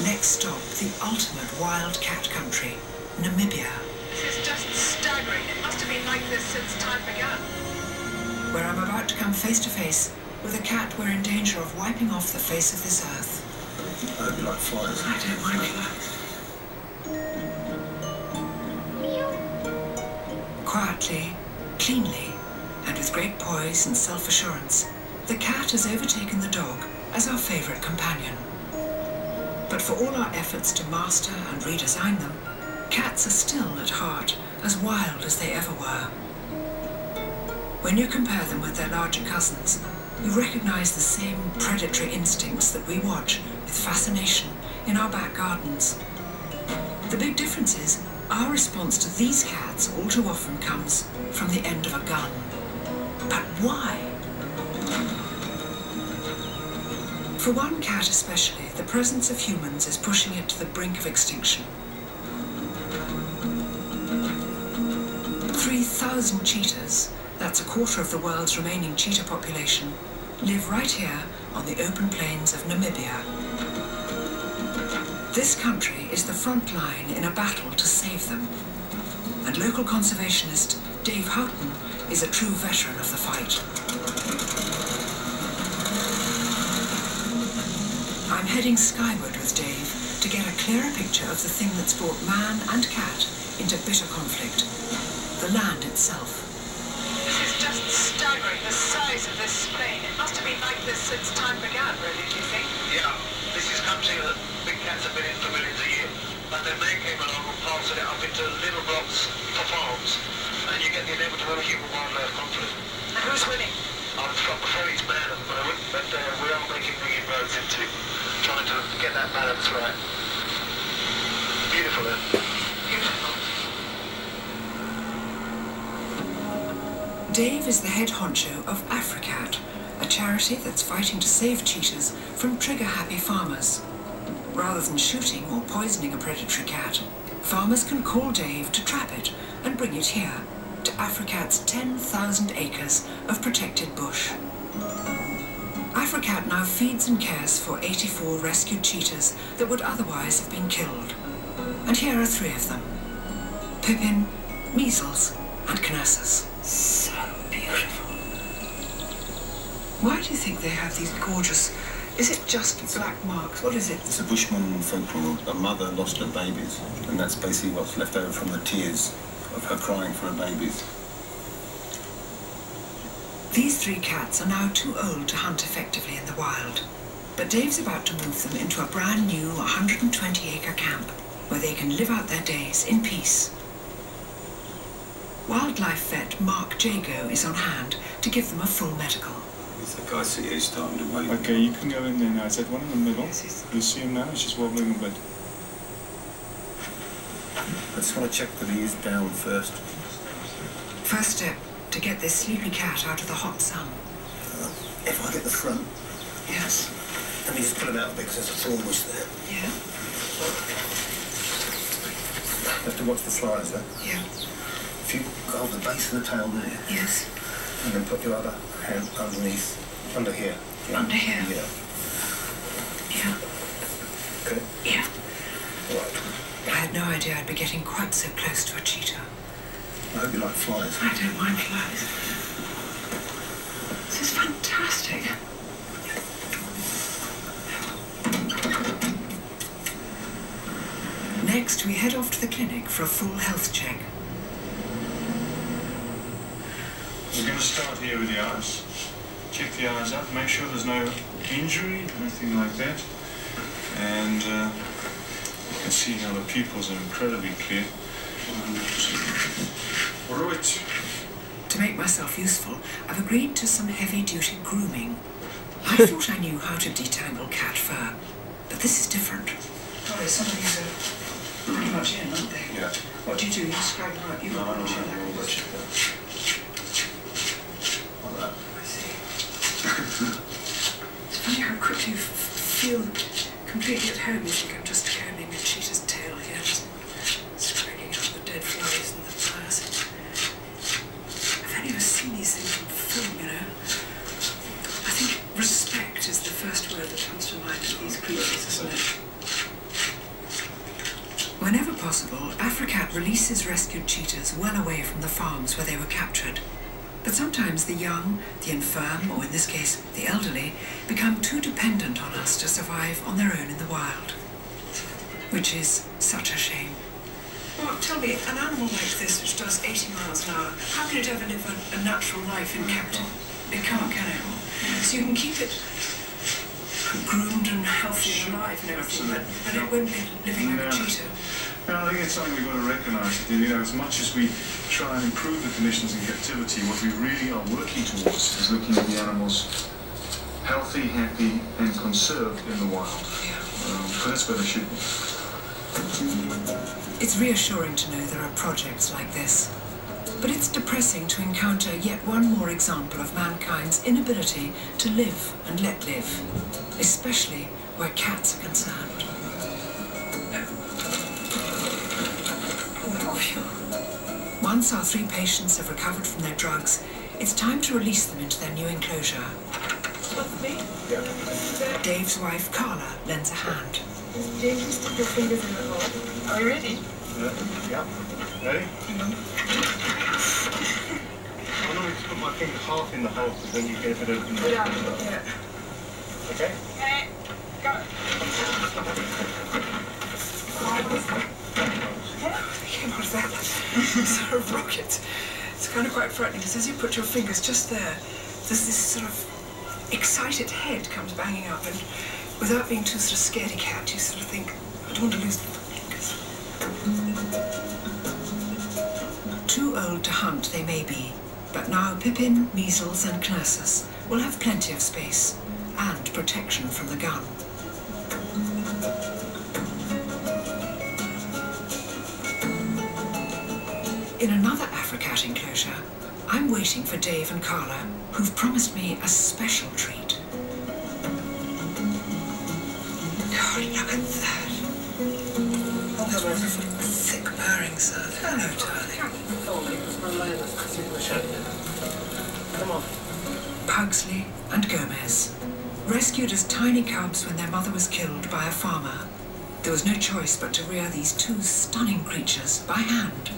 Next stop, the ultimate wild cat country, Namibia. This is just staggering. It must have been like this since time began. Where I'm about to come face to face with a cat we're in danger of wiping off the face of this earth. I hope you like flies. I don't mind flies. Quietly, cleanly, and with great poise and self-assurance, the cat has overtaken the dog as our favourite companion. But for all our efforts to master and redesign them, cats are still at heart as wild as they ever were. When you compare them with their larger cousins, you recognise the same predatory instincts that we watch with fascination in our back gardens. The big difference is our response to these cats all too often comes from the end of a gun. But why? For one cat especially, the presence of humans is pushing it to the brink of extinction. 3,000 cheetahs, that's a quarter of the world's remaining cheetah population, live right here on the open plains of Namibia. This country is the front line in a battle to save them, and local conservationist Dave Houghton is a true veteran of the fight. I'm heading skyward with Dave to get a clearer picture of the thing that's brought man and cat into bitter conflict, the land itself. This is just staggering, the size of this plain. It must have been like this since time began, really, do you think? Yeah, this is country that big cats have been in for millions of years. But then they came along and parceled it up into little blocks for farms, and you get the inevitable human-wildlife conflict. And who's winning? I'm afraid it's bad at the moment, but we are making big inroads into trying to get that balance right. Beautiful, then. Beautiful. Dave is the head honcho of AfriCat, a charity that's fighting to save cheetahs from trigger-happy farmers. Rather than shooting or poisoning a predatory cat, farmers can call Dave to trap it and bring it here, to AfriCat's 10,000 acres of protected bush. AfriCat now feeds and cares for 84 rescued cheetahs that would otherwise have been killed. And here are 3 of them: Pippin, Measles, and Knesses. So beautiful. Why do you think they have these gorgeous... Is it just black marks? What is it? It's a Bushman folklore. A mother lost her babies, and that's basically what's left over from the tears of her crying for her babies. These 3 cats are now too old to hunt effectively in the wild, but Dave's about to move them into a brand new 120-acre camp where they can live out their days in peace. Wildlife vet Mark Jago is on hand to give them a full medical. The guy see he's starting to wave. Okay, you can go in there now. Is that one in the middle? Yes, You see him now? He's just wobbling a bit. I just want to check that he is down first. First step, to get this sleepy cat out of the hot sun. If I get the front, Yes. let me just pull him out a bit because there's a thorn bush there. Yeah. You have to watch the flies there. Yeah. If you hold the base of the tail there, Yes. and then put your other hand underneath, under here. Under here? Yeah. Yeah. Okay. Yeah. Right. I had no idea I'd be getting quite so close to a cheetah. I hope you like flies. I don't mind flies. This is fantastic. Next, we head off to the clinic for a full health check. We're going to start here with the eyes. Check the eyes out, make sure there's no injury, anything like that. And you can see how the pupils are incredibly clear. All right. To make myself useful, I've agreed to some heavy-duty grooming. I thought I knew how to detangle cat fur, but this is different. Oh, some of these are pretty much in, aren't they? Yeah. What do? You scrap them out? You No, polish it no, like no, this. Like that. I see. It's funny how quickly you feel completely at home. You think I'm just combing a cheetah's tail here, just scraping out the dead flies and the flies. I've only ever seen these things in film, you know. I think respect is the first word that comes to mind for these creatures, isn't it? Whenever possible, Africat releases rescued cheetahs well away from the farms where they were captured. But sometimes the young, the infirm, or in this case, the elderly, become too dependent on us to survive on their own in the wild. Which is such a shame. Well, tell me, an animal like this, which does 80 miles an hour, how can it ever live a natural life in captivity? It can't, can it? So you can keep it groomed and healthy and alive and everything, but it won't be living like a cheetah. No, I think it's something we've got to recognise. As much as we try and improve the conditions in captivity, what we really are working towards is looking at the animals healthy, happy, and conserved in the wild. Yeah. Because that's where they should be. It's reassuring to know there are projects like this. But it's depressing to encounter yet one more example of mankind's inability to live and let live, especially where cats are concerned. Once our 3 patients have recovered from their drugs, it's time to release them into their new enclosure. Dave's wife, Carla, lends a hand. Dave, you stick your fingers in the hole. Are you ready? Yeah. Ready? I normally just put my finger half in the hole because then you get a bit of... Yeah. Okay? Okay, go. Came out of that sort of rocket. It's kind of quite frightening because as you put your fingers just there, there's this sort of excited head comes banging up, and without being too sort of scaredy cat, you sort of think, I don't want to lose the fingers. Too old to hunt they may be, but now Pippin, Measles and Knersus will have plenty of space and protection from the gun. In another Africat enclosure, I'm waiting for Dave and Carla, who've promised me a special treat. Oh, look at that. That wonderful thick purring sound. Hello, darling. Come on. Pugsley and Gomez, rescued as tiny cubs when their mother was killed by a farmer. There was no choice but to rear these 2 stunning creatures by hand,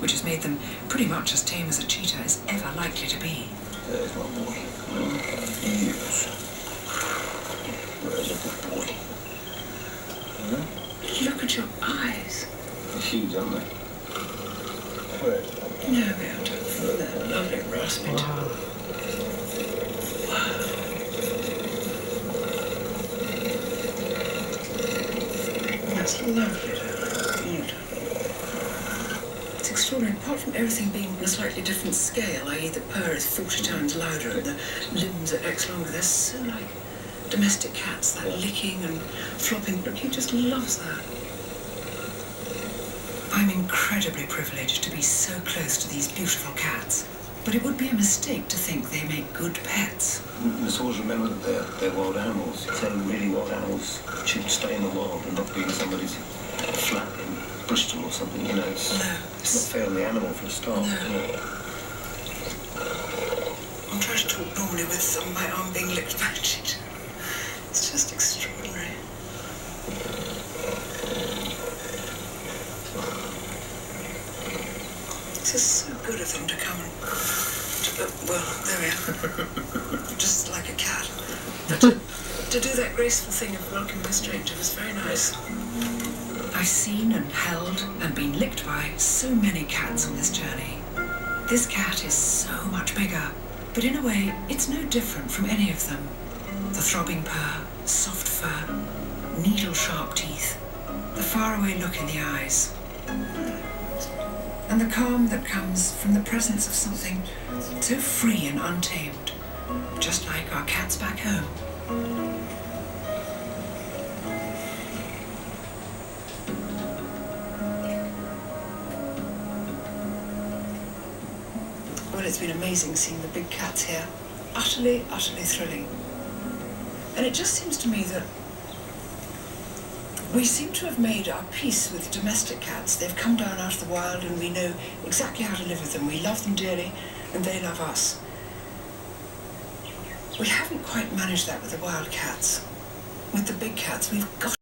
which has made them pretty much as tame as a cheetah is ever likely to be. There's my boy. Yes. Where's a good boy? Look at your eyes. They're huge, aren't they? Where? No, we don't feel that lovely raspy tone. That's lovely, beautiful. It's extraordinary. Apart from everything being on a slightly different scale, i.e. the purr is 40 times louder and the limbs are X longer, they're so like domestic cats, that licking and flopping. Look, he just loves that. I'm incredibly privileged to be so close to these beautiful cats, but it would be a mistake to think they make good pets. Let's always remember that they're wild animals. So really wild animals should stay in the wild and not be in somebody's flat in Bristol or something, you know. It's not fair on the animal for a start. No. You know. I'm trying to talk normally with my arm being licked by a cheetah. It's just extraordinary. This is so good of them to come and... well, there we are. Just like a cat. But to do that graceful thing of welcoming a stranger was very nice. I've seen and held and been licked by so many cats on this journey. This cat is so much bigger, but in a way, it's no different from any of them. The throbbing purr, soft fur, needle-sharp teeth, the faraway look in the eyes, and the calm that comes from the presence of something so free and untamed, just like our cats back home. Well, it's been amazing seeing the big cats here. Utterly, utterly thrilling. And it just seems to me that we seem to have made our peace with domestic cats. They've come down out of the wild and we know exactly how to live with them. We love them dearly and they love us. We haven't quite managed that with the wild cats. With the big cats, we've got